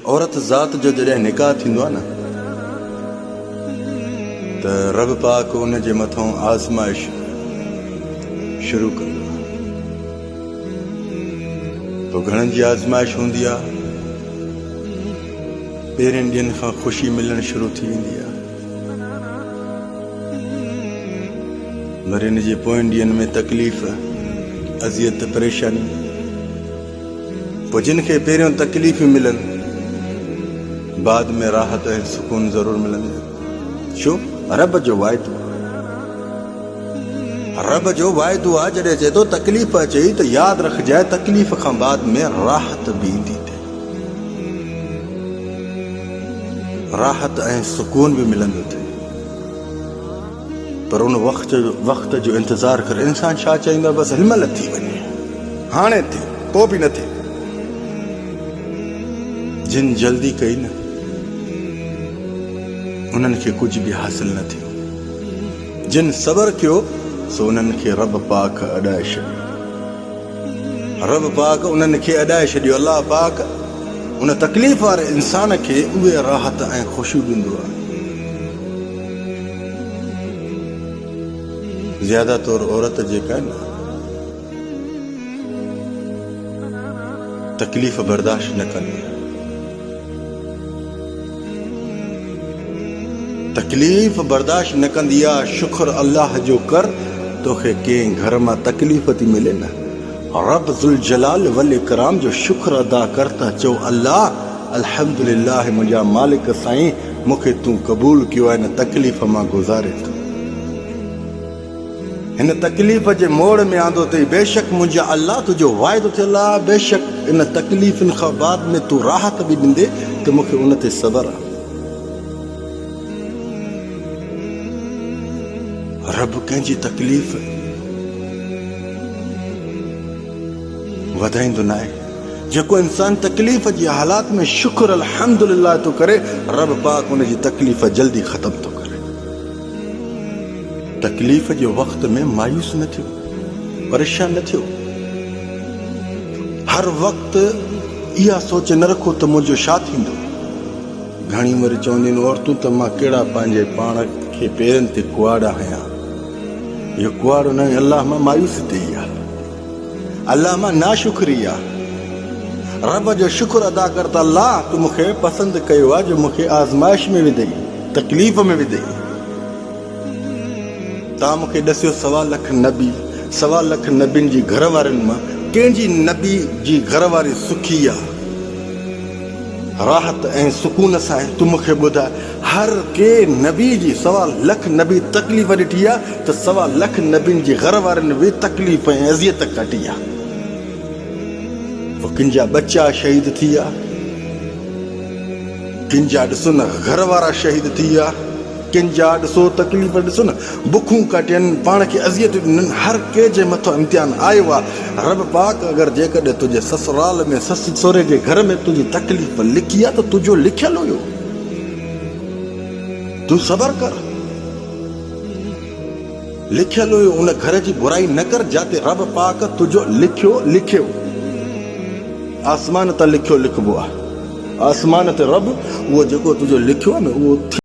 औरत ज़ात जो जॾहिं निकाह थींदो आहे न त रब पाक उन जे मथां आज़माइश शुरू कंदो आहे। पोइ घणनि जी आज़माइश हूंदी आहे। पहिरें ॾींहंनि खां ख़ुशी मिलणु शुरू थी वेंदी आहे, वरी इन जे पोयनि ॾींहंनि में तकलीफ़, अज़ियत, परेशानी। पोइ जिन खे पहिरियों तकलीफ़ मिलनि बाद में राहत ऐं सुकून ज़रूरु मिलंदो। छो? रब जो वाइदो आहे। जॾहिं चए थो तकलीफ़ अचे त यादि रखजांइ तकलीफ़ खां बाद में राहत बि ईंदी थे, राहत ऐं सुकून बि मिलंदो थे। पर उन वक़्त जो इंतज़ार कर। इंसान छा चाहींदो आहे? बसि हिनमहिल थी वञे, हाणे थिए, पोइ बि न थिए। जिन जल्दी कई न उन्हनि खे कुझु बि हासिल न थियो। जिन सबर कयो सो उन्हनि खे रब पाक अॾाए छॾियो। रब पाक उन्हनि खे अॾाए छॾियो। अल्लाह पाक उन तकलीफ़ वारे इंसान खे उहे राहत ऐं ख़ुशी ॾींदो आहे। ज़्यादा तौर औरत जेका आहे न तकलीफ़ बर्दाश्त न कंदी आहे। तकलीफ़ बर्दाश्त न कंदी आहे। शुक्र अल्लाह जो कर, तोखे कंहिं घर मां तकलीफ़ थी मिले न, रब ज़ुल जलाल वल इकराम जो शुक्र अदा कर त चओ अल्लाह अल्हम्दुलिल्लाह, मुंहिंजा मालिक साईं, मूंखे तूं क़बूल कयो आहे, हिन तकलीफ़ मां गुज़ारे थो, हिन तकलीफ़ जे मोड़ में आंदो अथई। बेशक मुंहिंजा अल्लाह तुंहिंजो वाइदो थियल आहे, बेशक इन तकलीफ़ुनि खां बाद में तूं राहत बि ॾींदे त मूंखे उन ते सबर आहे। रब कंहिंजी तकलीफ़ वधाईंदो न आहे। जेको इंसान तकलीफ़ जी हालात में शुक्र अल्हम्दुलिल्लाह तो करे, रब पाक उन जी तकलीफ़ जल्दी ख़त्म तो करे। तकलीफ़ जे वक़्त में मायूस न थियो, परेशान न थियो। हर वक़्त इहा सोच न रखो त मुंहिंजो छा थींदो। घणी वरी चवंदियूं आहिनि औरतूं त मां कहिड़ा पंहिंजे पाण खे पेरनि ते कुआड़ हयां। इहो कुआड़ न, अल्लाह मां मायूसी थी आहे, अल्लाह मां नाशुक्री आहे। रब जो शुक्र अदा कर त अल्लाह तूं मूंखे पसंदि कयो आहे, जो मूंखे आज़माइश में विधई, तकलीफ़ में विधई। तव्हां मूंखे ॾसियो 1.25 लख नबी, 1.25 लख नबियुनि जी घर वारनि मां कंहिंजी नबी जी घर वारी सुखी आहे, राहत ऐं सुकून सां आहे? तूं मूंखे ॿुधाए, हर के नबी जी 1.25 लख नबी तकलीफ़ ॾिठी आहे त 1.25 लख नबियुनि जी घर वारनि बि तकलीफ़ ऐं अज़ियत कटी आहे। किंजा बच्चा शहीद थी विया, किंजा ॾिसो न घर वारा शहीद थी विया, किंजा ॾिसो तकलीफ़ ॾिसो न, बुखूं कटियनि, पाण खे अज़ियत ॾिननि। हर के जे मथां इम्तिहान आयो आहे। रब पाक अगरि जेकॾहिं तुंहिंजे ससुराल में, ससु सहुरे जे घर में तुंहिंजी तकलीफ़ लिखी आहे त तुंहिंजो लिखियलु हुयो, तूं सबर कर, लिखियलु हुयो। उन घर जी बुराई न कर जाते रब पाक तुंहिंजो लिखियो। आसमान त लिखियो लिखबो आहे, आसमान ते रब उहो जेको तुंहिंजो लिखियो आहे न उहो